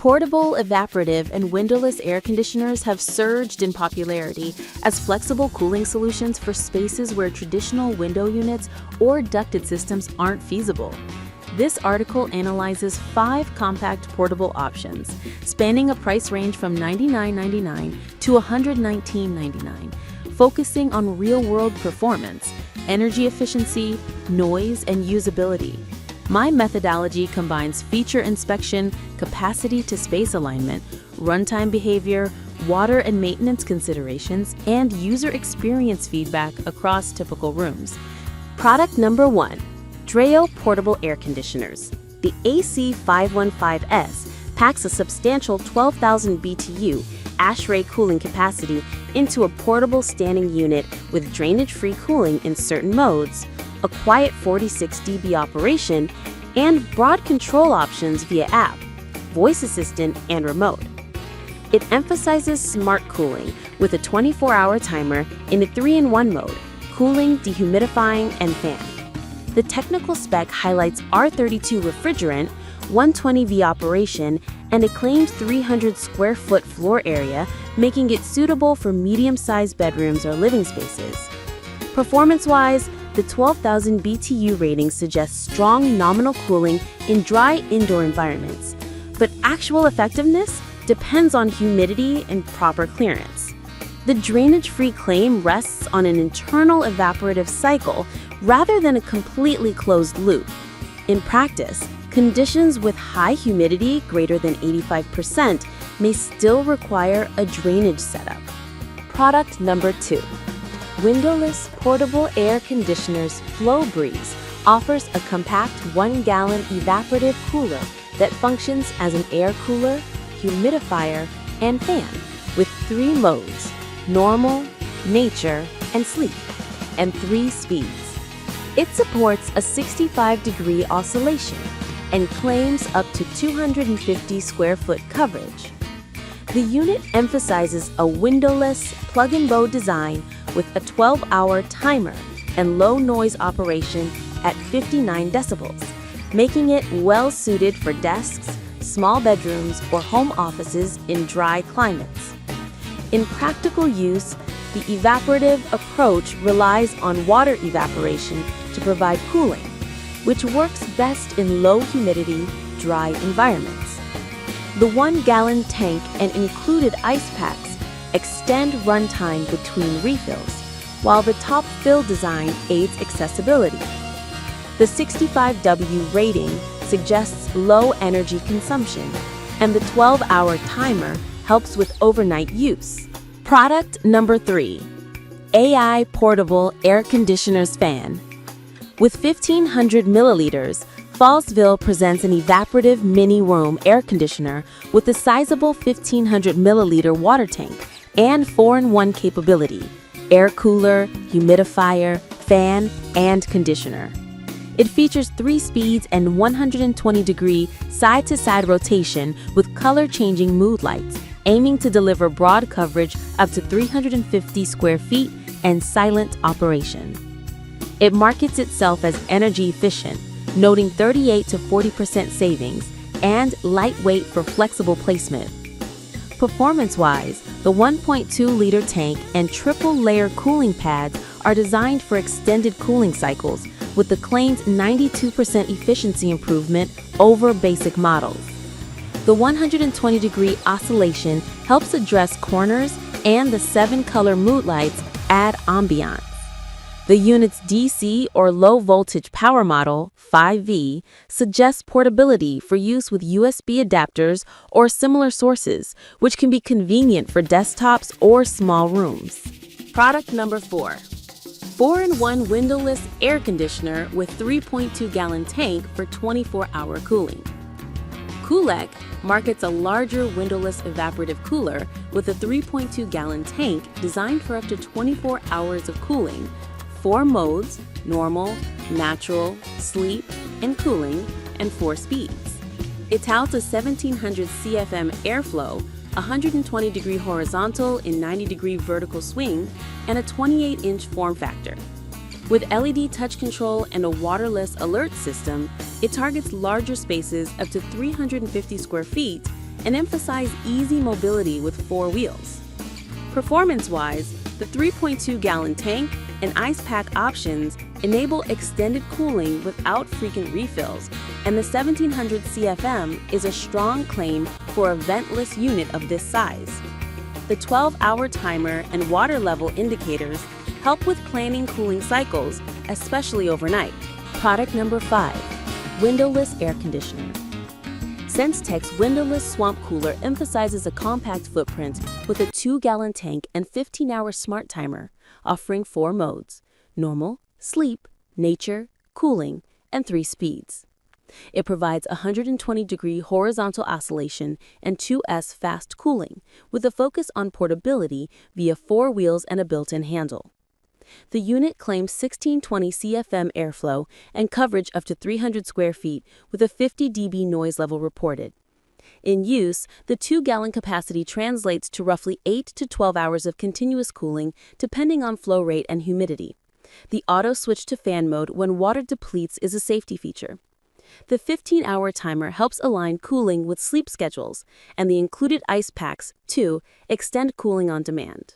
Portable, evaporative, and windowless air conditioners have surged in popularity as flexible cooling solutions for spaces where traditional window units or ducted systems aren't feasible. This article analyzes 5 compact portable options, spanning a price range from $99.99 to $119.99, focusing on real-world performance, energy efficiency, noise, and usability. My methodology combines feature inspection, capacity to space alignment, runtime behavior, water and maintenance considerations, and user experience feedback across typical rooms. Product number 1. Dreo Portable Air Conditioners. The AC515S packs a substantial 12,000 BTU ASHRAE cooling capacity into a portable standing unit with drainage-free cooling in certain modes, a quiet 46 dB operation, and broad control options via app, voice assistant, and remote. It emphasizes smart cooling with a 24-hour timer in a 3-in-1 mode, cooling, dehumidifying, and fan. The technical spec highlights R32 refrigerant, 120V operation, and a claimed 300 square foot floor area, making it suitable for medium-sized bedrooms or living spaces. Performance-wise, the 12,000 BTU rating suggests strong nominal cooling in dry indoor environments, but actual effectiveness depends on humidity and proper clearance. The drainage-free claim rests on an internal evaporative cycle rather than a completely closed loop. In practice, conditions with high humidity greater than 85% may still require a drainage setup. Product number 2. Windowless Portable Air Conditioners Flow Breeze offers a compact 1-gallon evaporative cooler that functions as an air cooler, humidifier, and fan with 3 modes: normal, nature, and sleep, and 3 speeds. It supports a 65-degree oscillation and claims up to 250 square foot coverage. The unit emphasizes a windowless plug-and-go design with a 12-hour timer and low noise operation at 59 decibels, making it well-suited for desks, small bedrooms, or home offices in dry climates. In practical use, the evaporative approach relies on water evaporation to provide cooling, which works best in low humidity, dry environments. The 1-gallon tank and included ice packs extend runtime between refills, while the top fill design aids accessibility. The 65W rating suggests low energy consumption, and the 12-hour timer helps with overnight use. Product number 3. AI Portable Air Conditioners Fan. With 1,500 milliliters, Fallsville presents an evaporative mini-room air conditioner with a sizable 1,500 milliliter water tank and 4-in-1 capability: air cooler, humidifier, fan, and conditioner. It features 3 speeds and 120-degree side-to-side rotation with color-changing mood lights, aiming to deliver broad coverage up to 350 square feet and silent operation. It markets itself as energy efficient, noting 38 to 40% savings, and lightweight for flexible placement. Performance-wise, the 1.2-liter tank and triple-layer cooling pads are designed for extended cooling cycles, with the claimed 92% efficiency improvement over basic models. The 120-degree oscillation helps address corners, and the 7-color mood lights add ambiance. The unit's DC or low-voltage power model, 5V, suggests portability for use with USB adapters or similar sources, which can be convenient for desktops or small rooms. Product number 4. 4-in-1 windowless air conditioner with 3.2-gallon tank for 24-hour cooling. Coolec markets a larger windowless evaporative cooler with a 3.2-gallon tank designed for up to 24 hours of cooling, 4 modes: normal, natural, sleep, and cooling, and 4 speeds. It touts a 1,700 CFM airflow, 120-degree horizontal and 90-degree vertical swing, and a 28-inch form factor. With LED touch control and a waterless alert system, it targets larger spaces up to 350 square feet and emphasize easy mobility with 4 wheels. Performance-wise, the 3.2-gallon tank and ice pack options enable extended cooling without frequent refills, and the 1700 CFM is a strong claim for a ventless unit of this size. The 12-hour timer and water level indicators help with planning cooling cycles, especially overnight. Product number 5, windowless air conditioner. SenseTech's windowless swamp cooler emphasizes a compact footprint with a 2-gallon tank and 15-hour smart timer, offering 4 modes: normal, sleep, nature, cooling, and 3 speeds. It provides 120-degree horizontal oscillation and 2S fast cooling, with a focus on portability via 4 wheels and a built-in handle. The unit claims 1620 CFM airflow and coverage up to 300 square feet with a 50 dB noise level reported. In use, the 2-gallon capacity translates to roughly 8 to 12 hours of continuous cooling depending on flow rate and humidity. The auto switch to fan mode when water depletes is a safety feature. The 15-hour timer helps align cooling with sleep schedules, and the included ice packs, too, extend cooling on demand.